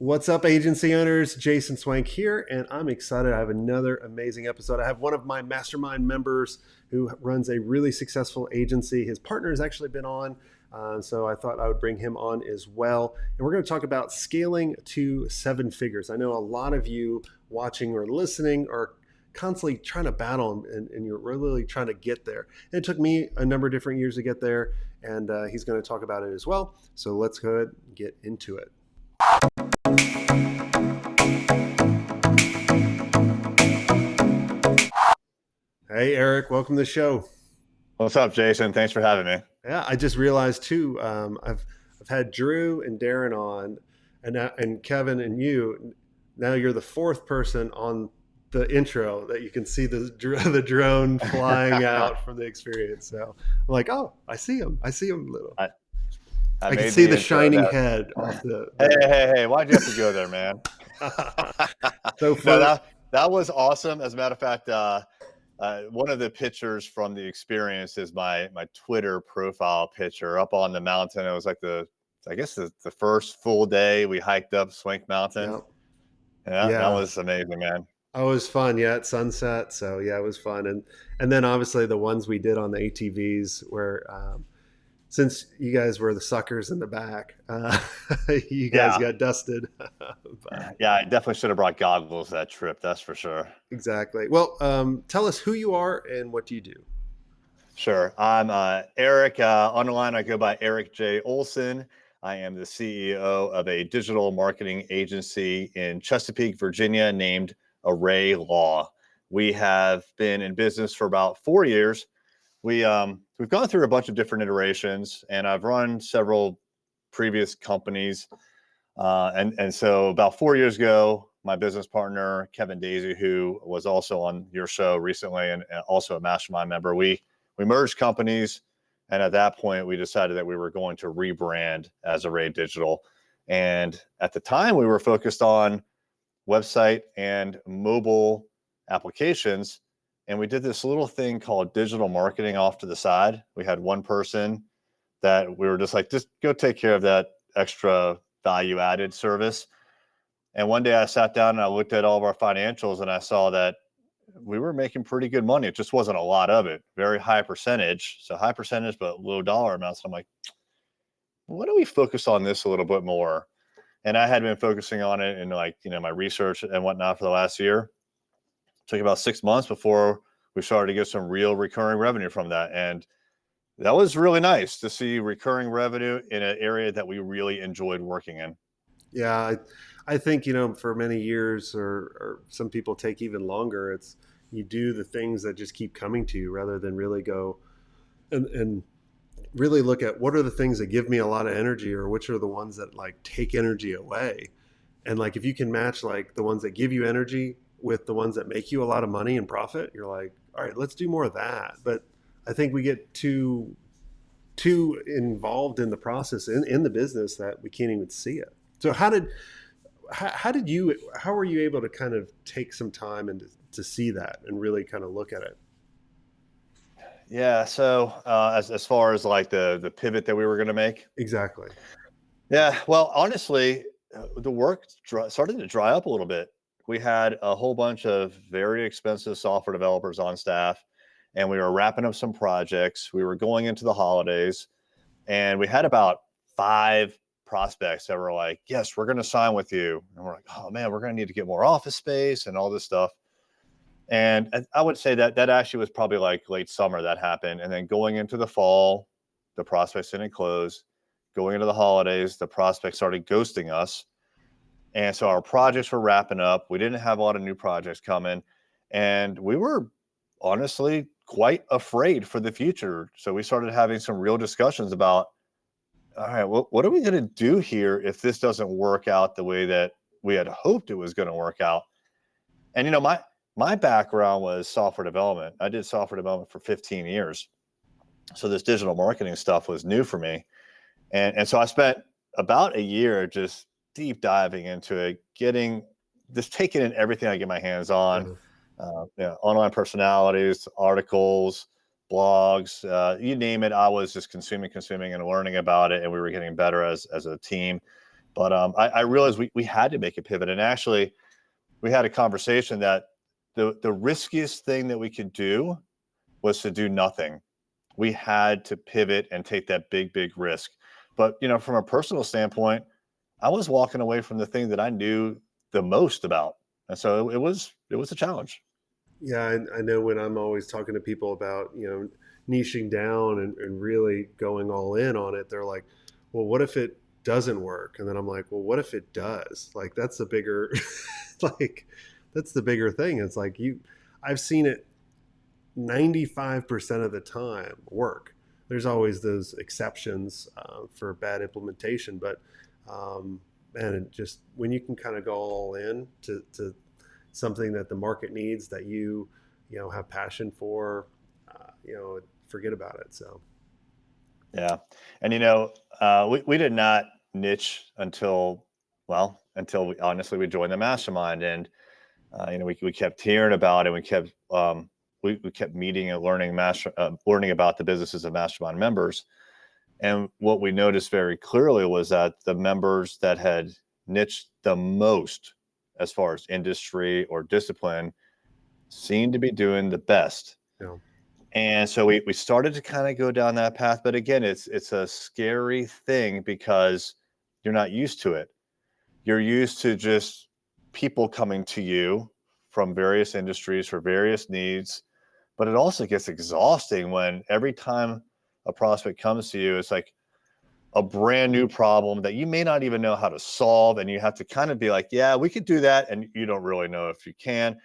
What's up, agency owners? Jason Swenk here, and I'm excited. I have another amazing episode. I have one of my mastermind members who runs a really successful agency. His partner has actually been on, so I thought I would bring him on as well. And we're going to talk about scaling to seven figures. I know a lot of you watching or listening are constantly trying to battle, and you're really trying to get there. And it took me a number of different years to get there, and he's going to talk about it as well. So let's go ahead and get into it. Hey, Erik, welcome to the show. What's up, Jason? Thanks for having me. Yeah, I just realized too. I've had Drew and Darren on, and Kevin and you. Now you're the fourth person on the intro that you can see the drone flying out from the experience. So I'm like, oh, I see him. I see him little. I I can made see the the intro shining that. head off the. Hey! Why'd you have to go there, man? So No, for that was awesome. As a matter of fact, one of the pictures from the experience is my Twitter profile picture up on the mountain. It was like I guess the first full day we hiked up Swenk Mountain. yeah, Yeah, that yeah. was amazing, man. Oh, it was fun. Yeah, at sunset. So yeah, it was fun. And then obviously the ones we did on the ATVs where since you guys were the suckers in the back, you guys Yeah, got dusted. But yeah. I definitely should have brought goggles that trip. That's for sure. exactly. Well, tell us who you are and what do you do? Sure. I'm Erik. On the line, I go by Erik J. Olson. I am the CEO of a digital marketing agency in Chesapeake, Virginia, named Array Law. We have been in business for about 4 years. We've gone through a bunch of different iterations, and I've run several previous companies. And so about 4 years ago, my business partner Kevin Daisy, who was also on your show recently and also a mastermind member, we merged companies, and at that point, we decided that we were going to rebrand as Array Digital. And at the time, we were focused on website and mobile applications. And we did this little thing called digital marketing off to the side. We had one person that we were just like, just go take care of that extra value added service. And one day I sat down and I looked at all of our financials and I saw that we were making pretty good money. It just wasn't a lot of it, very high percentage. So high percentage, but low dollar amounts. I'm like, why don't we focus on this a little bit more? And I had been focusing on it in my research and whatnot for the last year. It took about 6 months before we started to get some real recurring revenue from that. And that was really nice to see recurring revenue in an area that we really enjoyed working in. Yeah, I think, for many years or some people take even longer, it's you do the things that just keep coming to you rather than really go and really look at what are the things that give me a lot of energy or which are the ones that like take energy away. And like if you can match like the ones that give you energy with the ones that make you a lot of money and profit, you're like, all right, let's do more of that. But I think we get too involved in the process in the business that we can't even see it. So how were you able to kind of take some time and to see that and really kind of look at it? Yeah. So as far as like the pivot that we were going to make, Exactly. yeah. Well, honestly, the work started to dry up a little bit. We had a whole bunch of very expensive software developers on staff, and we were wrapping up some projects. We were going into the holidays, and we had about five prospects that were like, "Yes, we're going to sign with you." And we're like, "Oh man, we're going to need to get more office space and all this stuff." And I would say that that actually was probably like late summer that happened. And then going into the fall, the prospects didn't close. Going into the holidays, the prospects started ghosting us. And so our projects were wrapping up. We didn't have a lot of new projects coming. And we were honestly quite afraid for the future. So we started having some real discussions about, all right, what are we going to do here if this doesn't work out the way that we had hoped it was going to work out? And my background was software development. I did software development for 15 years. So this digital marketing stuff was new for me. And so I spent about a year just deep diving into it, just taking in everything I get my hands on, Yeah. Online personalities, articles, blogs, you name it. I was just consuming and learning about it. And we were getting better as a team. But I realized we had to make a pivot. And actually, we had a conversation that the riskiest thing that we could do was to do nothing. We had to pivot and take that big risk. But, from a personal standpoint, I was walking away from the thing that I knew the most about. And so it was a challenge. Yeah, I know when I'm always talking to people about, niching down and really going all in on it, they're like, well, what if it doesn't work? And then I'm like, well, what if it does? Like, that's the bigger, like, that's the bigger thing. It's like I've seen it 95% of the time work. There's always those exceptions for bad implementation, but man, it just when you can kind of go all in to something that the market needs that have passion for, forget about it. So Yeah. And, we did not niche until we honestly we joined the mastermind. And, we kept hearing about it. We kept meeting and learning about the businesses of mastermind members. And what we noticed very clearly was that the members that had niched the most as far as industry or discipline seemed to be doing the best. you know, And so we started to kind of go down that path. But again, it's a scary thing because you're not used to it. You're used to just people coming to you from various industries for various needs. But it also gets exhausting when every time a prospect comes to you, it's like a brand new problem that you may not even know how to solve. And you have to kind of be like, yeah, we could do that. And you don't really know if you can.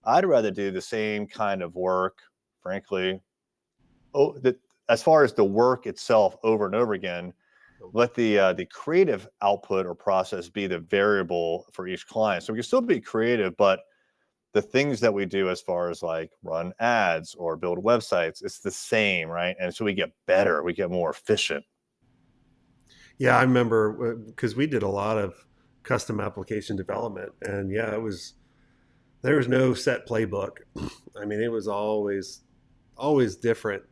I'd rather do the same kind of work, frankly. As far as the work itself over and over again, let the creative output or process be the variable for each client. So we can still be creative, but the things that we do as far as like run ads or build websites, it's the same, right? And so we get better, we get more efficient. yeah, I remember because we did a lot of custom application development, and yeah, there was no set playbook. I mean, it was always different.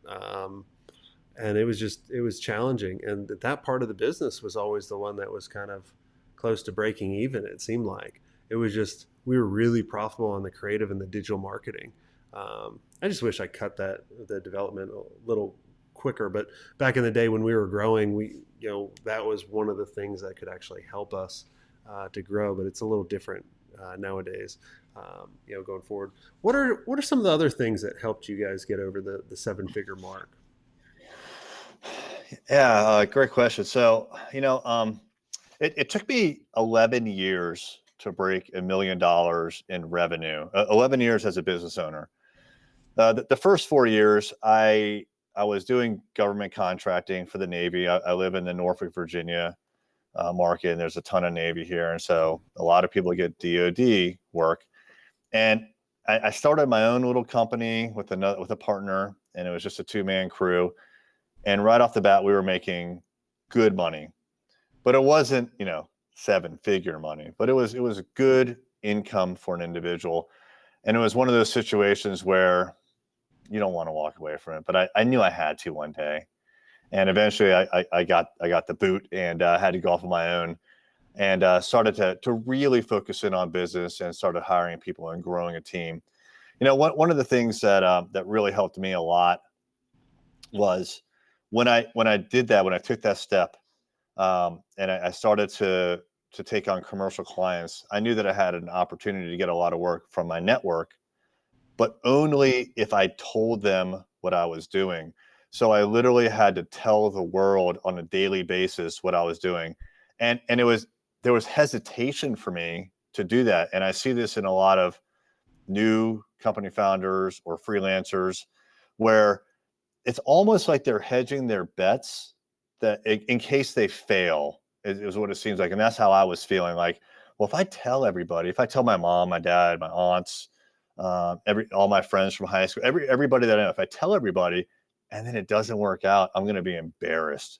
And it was challenging, and that part of the business was always the one that was kind of close to breaking even. It seemed like it was just we were really profitable on the creative and the digital marketing. I just wish I cut the development a little quicker, but back in the day when we were growing, that was one of the things that could actually help us to grow, but it's a little different nowadays. Going forward, what are some of the other things that helped you guys get over the 7-figure mark? Yeah, great question. So, it took me 11 years to break $1 million in revenue. 11 years as a business owner. The first 4 years, I was doing government contracting for the Navy. I live in the Norfolk, Virginia market, and there's a ton of Navy here, and so a lot of people get DoD work. And I started my own little company with a partner, and it was just a 2-man crew. And right off the bat, we were making good money, but it wasn't 7-figure money, but it was good income for an individual. And it was one of those situations where you don't want to walk away from it, but I knew I had to one day. And eventually I got the boot and had to go off on my own and started to really focus in on business and started hiring people and growing a team. One of the things that really helped me a lot was when I did that, when I took that step, and I started to take on commercial clients. I knew that I had an opportunity to get a lot of work from my network, but only if I told them what I was doing. So I literally had to tell the world on a daily basis what I was doing. And there was hesitation for me to do that. And I see this in a lot of new company founders or freelancers where it's almost like they're hedging their bets that in case they fail is what it seems like. And that's how I was feeling like, well, if I tell everybody, if I tell my mom, my dad, my aunts, all my friends from high school, everybody that I know, if I tell everybody and then it doesn't work out, I'm going to be embarrassed.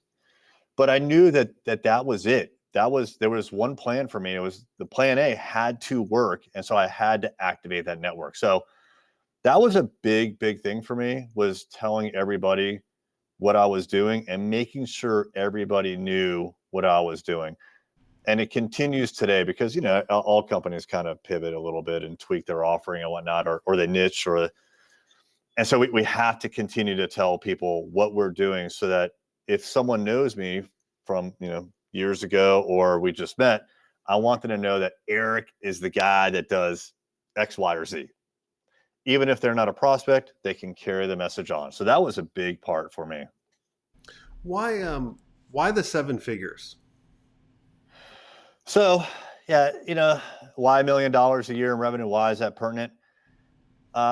But I knew that was it. There was one plan for me. It was the plan A had to work. And so I had to activate that network. So that was a big thing for me, was telling everybody what I was doing and making sure everybody knew what I was doing. And it continues today because, all companies kind of pivot a little bit and tweak their offering and whatnot, or they niche, and so we have to continue to tell people what we're doing so that if someone knows me from, years ago, or we just met, I want them to know that Erik is the guy that does X, Y, or Z. Even if they're not a prospect, they can carry the message on. So that was a big part for me. Why the seven figures? So, yeah, why $1 million a year in revenue? Why is that pertinent?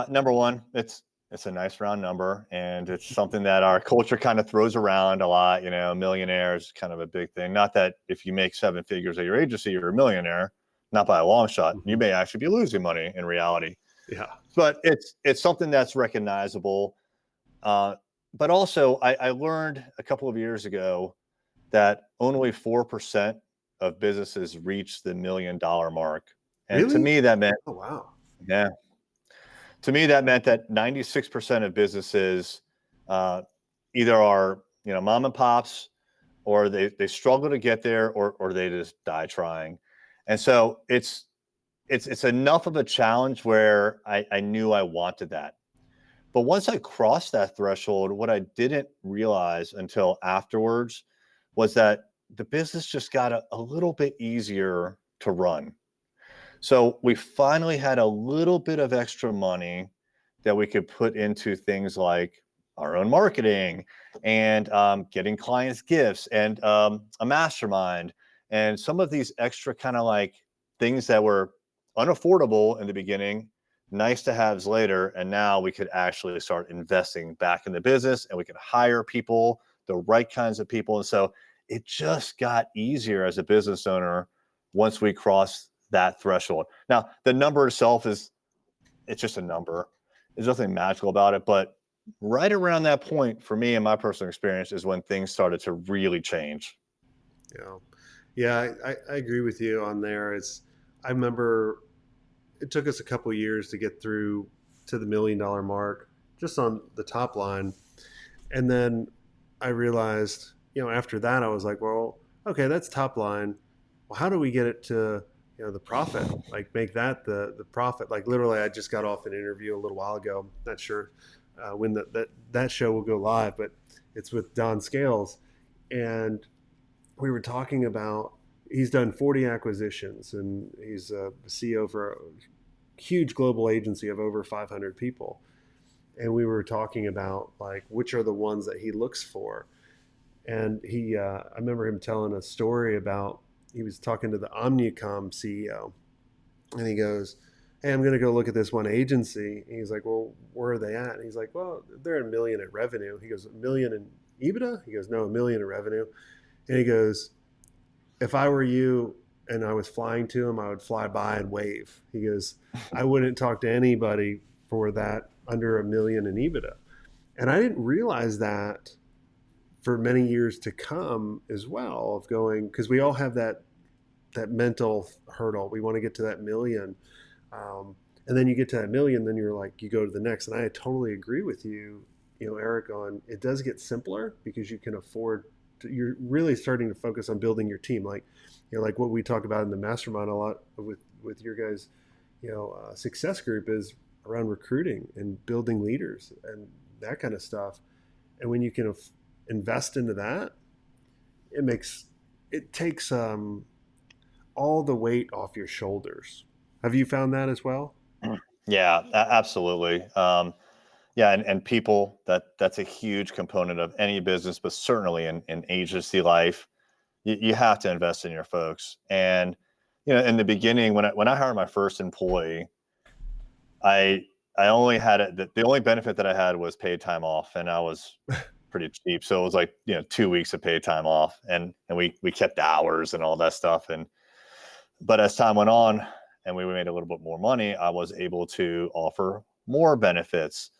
Number one, it's a nice round number, and it's something that our culture kind of throws around a lot. Millionaire is kind of a big thing. Not that if you make seven figures at your agency, you're a millionaire, not by a long shot. You Mm-hmm. may actually be losing money in reality, Yeah. but it's something that's recognizable. But also, I learned a couple of years ago that only 4% of businesses reach the $1 million mark, and to Really? me that meant, Oh wow. yeah, to me that meant that 96% of businesses either are mom and pops, or they struggle to get there, or they just die trying. And so it's enough of a challenge where I knew I wanted that. But once I crossed that threshold, what I didn't realize until afterwards was that the business just got a little bit easier to run. So we finally had a little bit of extra money that we could put into things like our own marketing, and getting clients gifts, and a mastermind, and some of these extra kind of like things that were unaffordable in the beginning, nice to haves later. And now we could actually start investing back in the business, and we could hire people, the right kinds of people. And so it just got easier as a business owner once we crossed that threshold. Now, the number itself it's just a number. There's nothing magical about it, but right around that point for me, in my personal experience, is when things started to really change. Yeah. Yeah, I agree with you on there. I remember it took us a couple of years to get through to the $1 million mark just on the top line. And then I realized, after that, I was like, well, okay, that's top line. Well, how do we get it to, the profit? Like make that the profit. Like literally, I just got off an interview a little while ago. Not sure when that show will go live, but it's with Don Scales, and we were talking about he's done 40 acquisitions, and he's a CEO for a huge global agency of over 500 people. And we were talking about like which are the ones that he looks for. And I remember him telling a story about he was talking to the Omnicom CEO, and he goes, "Hey, I'm going to go look at this one agency." And he's like, "Well, where are they at?" And he's like, "Well, they're a million in revenue." He goes, "A million in EBITDA?" He goes, "No, a million in revenue." And he goes, "If I were you and I was flying to him, I would fly by and wave." He goes, "I wouldn't talk to anybody for that under a million in EBITDA." And I didn't realize that for many years to come as well, of going, because we all have that mental hurdle. We want to get to that million. And then you get to that million, then you're like, you go to the next. And I totally agree with you, Erik, on it does get simpler because you can afford to, you're really starting to focus on building your team. Like, like what we talk about in the mastermind a lot with your guys, success group is around recruiting and building leaders and that kind of stuff. And when you can invest into that, it takes all the weight off your shoulders. Have you found that as well? Yeah, absolutely. Yeah, and people, that's a huge component of any business, but certainly in agency life, you have to invest in your folks. And in the beginning, when I hired my first employee, I I only had the only benefit that I had was paid time off, and I was pretty cheap, so it was like 2 weeks of paid time off, and we kept hours and all that stuff. And but as time went on, and we made a little bit more money, I was able to offer more benefits.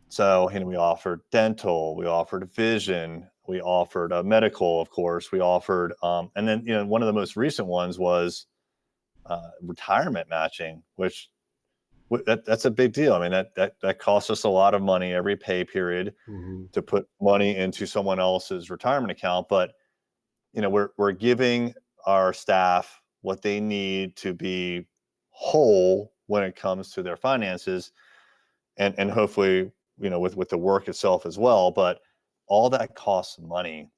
So, we offered dental, we offered vision, we offered medical, of course, we offered, and then one of the most recent ones was retirement matching, which that's a big deal. I mean, that costs us a lot of money every pay period Mm-hmm. to put money into someone else's retirement account. But we're giving our staff what they need to be whole when it comes to their finances, and hopefully, with the work itself as well. But all that costs money.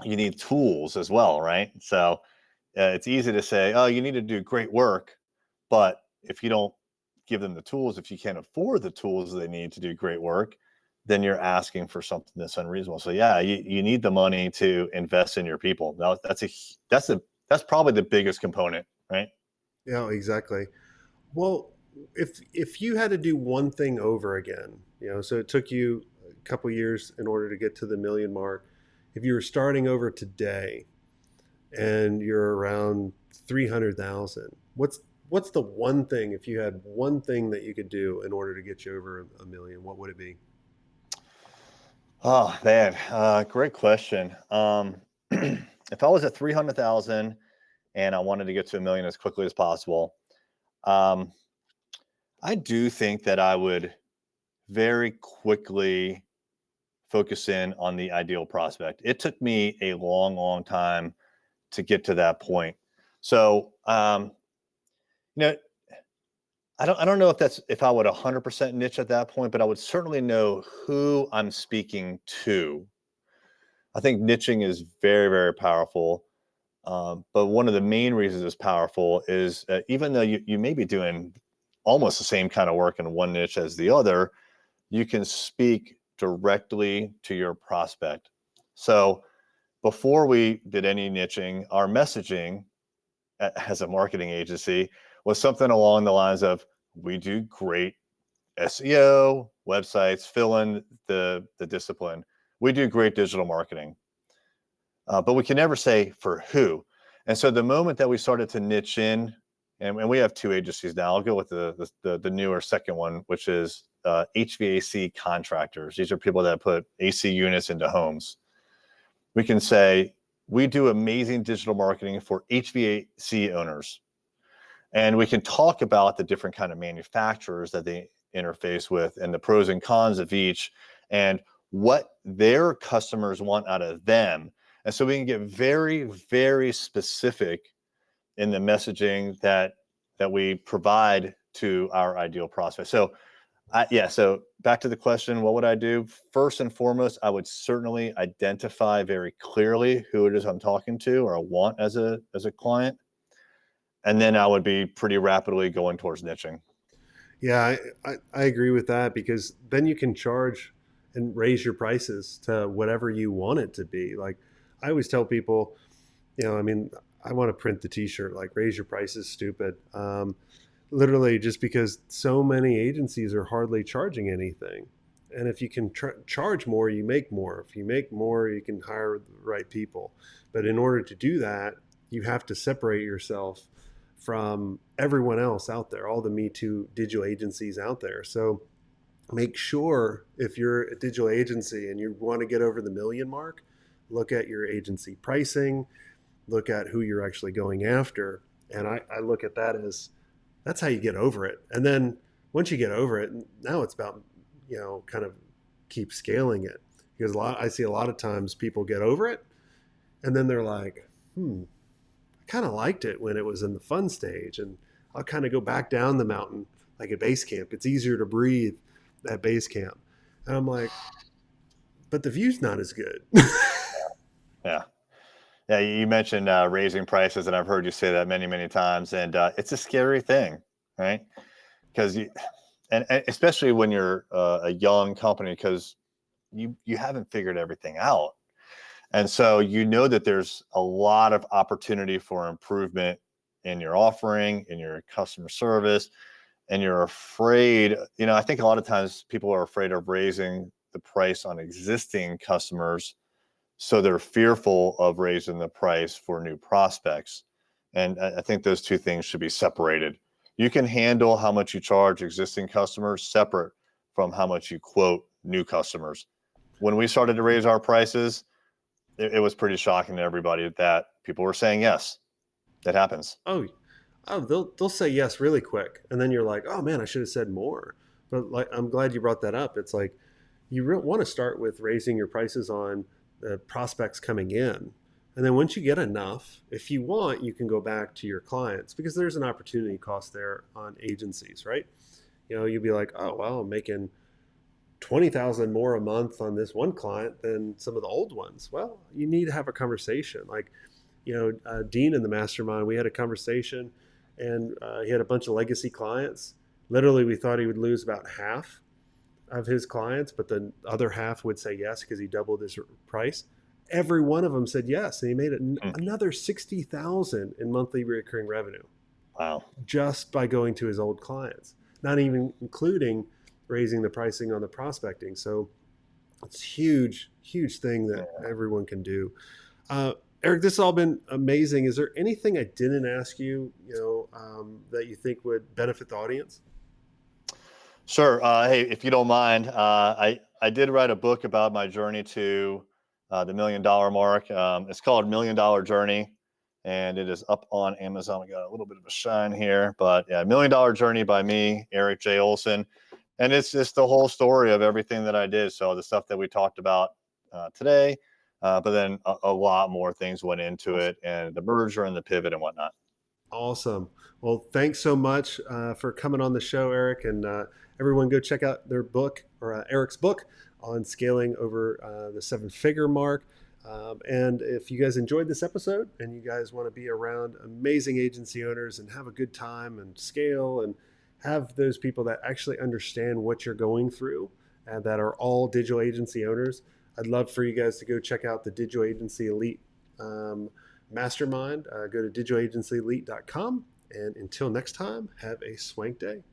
You need tools as well, right? So it's easy to say, oh, you need to do great work, but if you don't give them the tools, if you can't afford the tools they need to do great work, then you're asking for something that's unreasonable. So yeah, you need the money to invest in your people. Now that's probably the biggest component, right? Yeah, exactly. Well, if you had to do one thing over again, so it took you a couple years in order to get to the million mark. If you were starting over today and you're around 300,000, what's the one thing, if you had one thing that you could do in order to get you over a million, what would it be? Oh man, great question. If I was at 300,000 and I wanted to get to a million as quickly as possible, um, I do think that I would very quickly focus in on the ideal prospect. It took me a long, long time to get to that point. So, you know, I don't know if I would 100% niche at that point, but I would certainly know who I'm speaking to. I think niching is very, very powerful. But one of the main reasons it's powerful is even though you may be doing almost the same kind of work in one niche as the other, you can speak directly to your prospect. So before we did any niching, our messaging as a marketing agency was something along the lines of, we do great SEO, websites, fill in the discipline. We do great digital marketing, but we can never say for who. And so the moment that we started to niche in, and we have two agencies now. I'll go with the newer second one, which is HVAC contractors. These are people that put AC units into homes. We can say we do amazing digital marketing for HVAC owners, and we can talk about the different kind of manufacturers that they interface with and the pros and cons of each, and what their customers want out of them. And so we can get very, very specific in the messaging that we provide to our ideal prospect. So yeah, so back to the question, what would I do? First and foremost, I would certainly identify very clearly who it is I'm talking to or I want as a client. And then I would be pretty rapidly going towards niching. Yeah, I agree with that, because then you can charge and raise your prices to whatever you want it to be. Like, I always tell people, I mean, I want to print the T-shirt like "raise your prices, stupid." Literally, just because so many agencies are hardly charging anything, and if you can charge more, you make more. If you make more, you can hire the right people. But in order to do that, you have to separate yourself from everyone else out there, all the Me Too digital agencies out there. So make sure, if you're a digital agency and you want to get over the million mark, look at your agency pricing, look at who you're actually going after. And I look at that as, that's how you get over it. And then once you get over it, now it's about, kind of keep scaling it. Because I see a lot of times people get over it and then they're like, I kind of liked it when it was in the fun stage, and I'll kind of go back down the mountain like at base camp. It's easier to breathe at base camp. And I'm like, but the view's not as good. Yeah. Yeah. You mentioned raising prices, and I've heard you say that many, many times. And it's a scary thing, right? Because and especially when you're a young company, because you haven't figured everything out. And so that there's a lot of opportunity for improvement in your offering, in your customer service, and you're afraid, I think a lot of times people are afraid of raising the price on existing customers. So they're fearful of raising the price for new prospects. And I think those two things should be separated. You can handle how much you charge existing customers separate from how much you quote new customers. When we started to raise our prices, it was pretty shocking to everybody that people were saying yes. That happens. oh, they'll say yes really quick, and then you're like, oh man, I should have said more. But like, I'm glad you brought that up. It's like you want to start with raising your prices on the prospects coming in, And then once you get enough, if you want, you can go back to your clients because there's an opportunity cost there on agencies, right? You'll be like, oh, well, I'm making 20,000 more a month on this one client than some of the old ones. Well, you need to have a conversation. Like, Dean in the mastermind, we had a conversation, and he had a bunch of legacy clients. Literally, we thought he would lose about half of his clients, but the other half would say yes because he doubled his price. Every one of them said yes, and he made Mm. another 60,000 in monthly recurring revenue Wow. just by going to his old clients, not even including raising the pricing on the prospecting. So it's huge, huge thing that Yeah. everyone can do. Uh, Erik, this has all been amazing. Is there anything I didn't ask you, that you think would benefit the audience? Sure. Hey, if you don't mind, I did write a book about my journey to the $1 million mark. It's called $1 Million Journey, and it is up on Amazon. We got a little bit of a shine here, but yeah, $1 Million Journey by me, Erik J. Olson, and it's just the whole story of everything that I did. So the stuff that we talked about today, but then a lot more things went into Awesome. it, and the merger and the pivot and whatnot. Awesome. Well, thanks so much for coming on the show, Erik. And everyone, go check out their book or Erik's book on scaling over the seven-figure mark. And if you guys enjoyed this episode and you guys want to be around amazing agency owners and have a good time and scale and have those people that actually understand what you're going through and that are all digital agency owners, I'd love for you guys to go check out the Digital Agency Elite mastermind. Go to digitalagencyelite.com. And until next time, have a swank day.